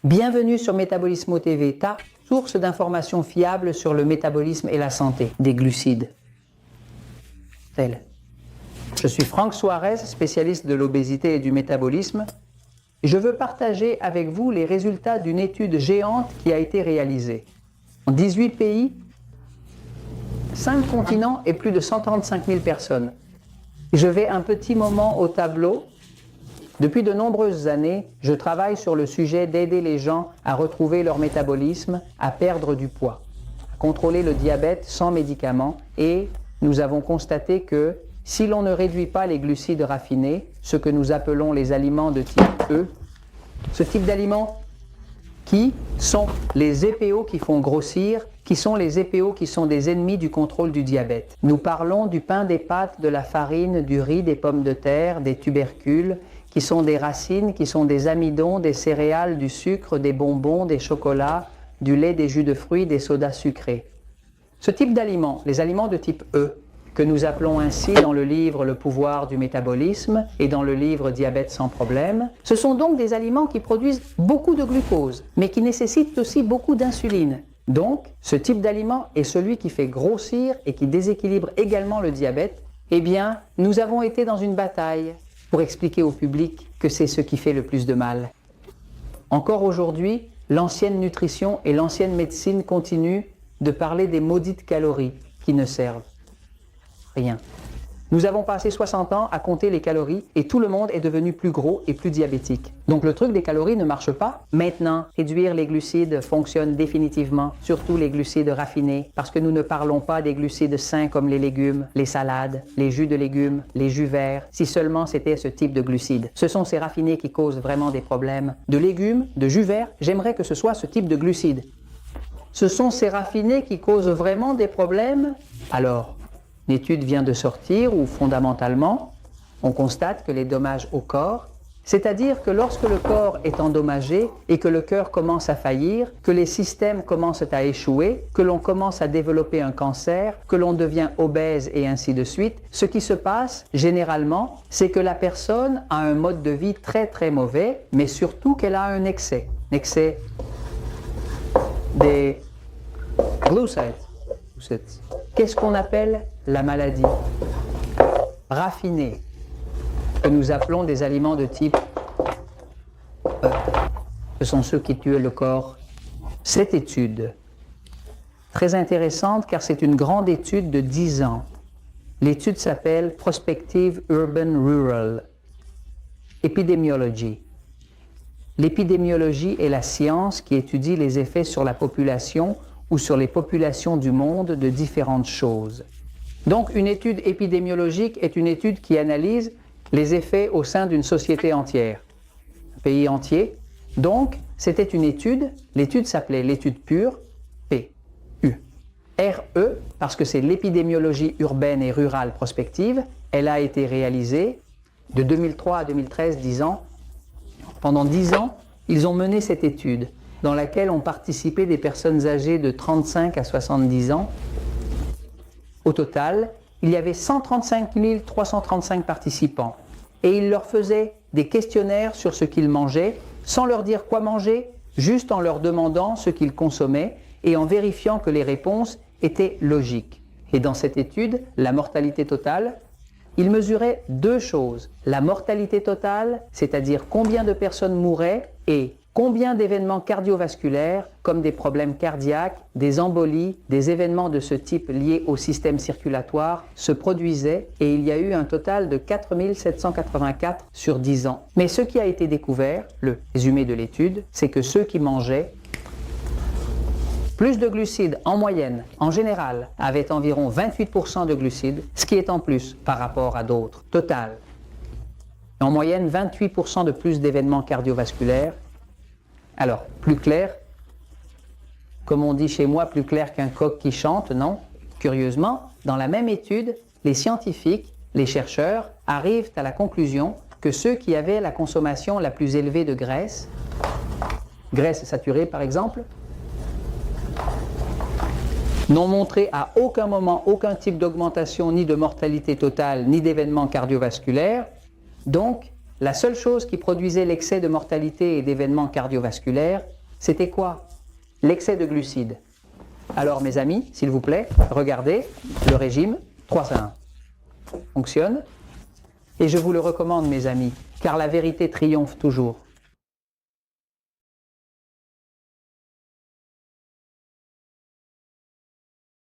Bienvenue sur Métabolismo TV, ta source d'informations fiables sur le métabolisme et la santé des glucides. Je suis Franck Suarez, spécialiste de l'obésité et du métabolisme, et je veux partager avec vous les résultats d'une étude géante qui a été réalisée. En 18 pays, 5 continents et plus de 135 000 personnes. Je vais un petit moment au tableau. Depuis de nombreuses années, je travaille sur le sujet d'aider les gens à retrouver leur métabolisme, à perdre du poids, à contrôler le diabète sans médicaments, et nous avons constaté que si l'on ne réduit pas les glucides raffinés, ce que nous appelons les aliments de type E, ce type d'aliments qui sont les EPO qui font grossir, qui sont les EPO qui sont des ennemis du contrôle du diabète. Nous parlons du pain, des pâtes, de la farine, du riz, des pommes de terre, des tubercules, qui sont des racines, qui sont des amidons, des céréales, du sucre, des bonbons, des chocolats, du lait, des jus de fruits, des sodas sucrés. Ce type d'aliments, les aliments de type E, que nous appelons ainsi dans le livre Le pouvoir du métabolisme et dans le livre Diabète sans problème, ce sont donc des aliments qui produisent beaucoup de glucose, mais qui nécessitent aussi beaucoup d'insuline. Donc, ce type d'aliment est celui qui fait grossir et qui déséquilibre également le diabète. Eh bien, nous avons été dans une bataille pour expliquer au public que c'est ce qui fait le plus de mal. Encore aujourd'hui, l'ancienne nutrition et l'ancienne médecine continuent de parler des maudites calories qui ne servent rien. Nous avons passé 60 ans à compter les calories et tout le monde est devenu plus gros et plus diabétique. Donc le truc des calories ne marche pas. Maintenant, réduire les glucides fonctionne définitivement, surtout les glucides raffinés, parce que nous ne parlons pas des glucides sains comme les légumes, les salades, les jus de légumes, les jus verts, si seulement c'était ce type de glucides. Ce sont ces raffinés qui causent vraiment des problèmes. De légumes, de jus verts, j'aimerais que ce soit ce type de glucides. Ce sont ces raffinés qui causent vraiment des problèmes. Alors, une étude vient de sortir où, fondamentalement, on constate que les dommages au corps, c'est-à-dire que lorsque le corps est endommagé et que le cœur commence à faillir, que les systèmes commencent à échouer, que l'on commence à développer un cancer, que l'on devient obèse et ainsi de suite, ce qui se passe, généralement, c'est que la personne a un mode de vie très très mauvais, mais surtout qu'elle a un excès des glucides. Qu'est-ce qu'on appelle la maladie raffinée, que nous appelons des aliments de type E. Ce sont ceux qui tuent le corps. Cette étude, très intéressante car c'est une grande étude de 10 ans. L'étude s'appelle Prospective Urban Rural Epidemiology. L'épidémiologie est la science qui étudie les effets sur la population ou sur les populations du monde de différentes choses. Donc une étude épidémiologique est une étude qui analyse les effets au sein d'une société entière, un pays entier. Donc c'était une étude, l'étude s'appelait l'étude pure, P-U. R-E, parce que c'est l'épidémiologie urbaine et rurale prospective, elle a été réalisée de 2003 à 2013, 10 ans. Pendant 10 ans, ils ont mené cette étude, dans laquelle ont participé des personnes âgées de 35 à 70 ans. Au total, il y avait 135 335 participants et ils leur faisaient des questionnaires sur ce qu'ils mangeaient, sans leur dire quoi manger, juste en leur demandant ce qu'ils consommaient et en vérifiant que les réponses étaient logiques. Et dans cette étude, la mortalité totale, ils mesuraient 2 choses. La mortalité totale, c'est-à-dire combien de personnes mouraient, et combien d'événements cardiovasculaires, comme des problèmes cardiaques, des embolies, des événements de ce type liés au système circulatoire, se produisaient, et il y a eu un total de 4 784 sur 10 ans. Mais ce qui a été découvert, le résumé de l'étude, c'est que ceux qui mangeaient plus de glucides en moyenne, en général, avaient environ 28% de glucides, ce qui est en plus par rapport à d'autres. Total. En moyenne, 28% de plus d'événements cardiovasculaires. Alors, plus clair, comme on dit chez moi, plus clair qu'un coq qui chante, non? Curieusement, dans la même étude, les scientifiques, les chercheurs, arrivent à la conclusion que ceux qui avaient la consommation la plus élevée de graisse saturée par exemple, n'ont montré à aucun moment aucun type d'augmentation ni de mortalité totale ni d'événements cardiovasculaires. Donc, la seule chose qui produisait l'excès de mortalité et d'événements cardiovasculaires, C'était quoi? L'excès de glucides. Alors mes amis, s'il vous plaît, regardez le régime 3-1. Fonctionne. Et je vous le recommande mes amis, car la vérité triomphe toujours.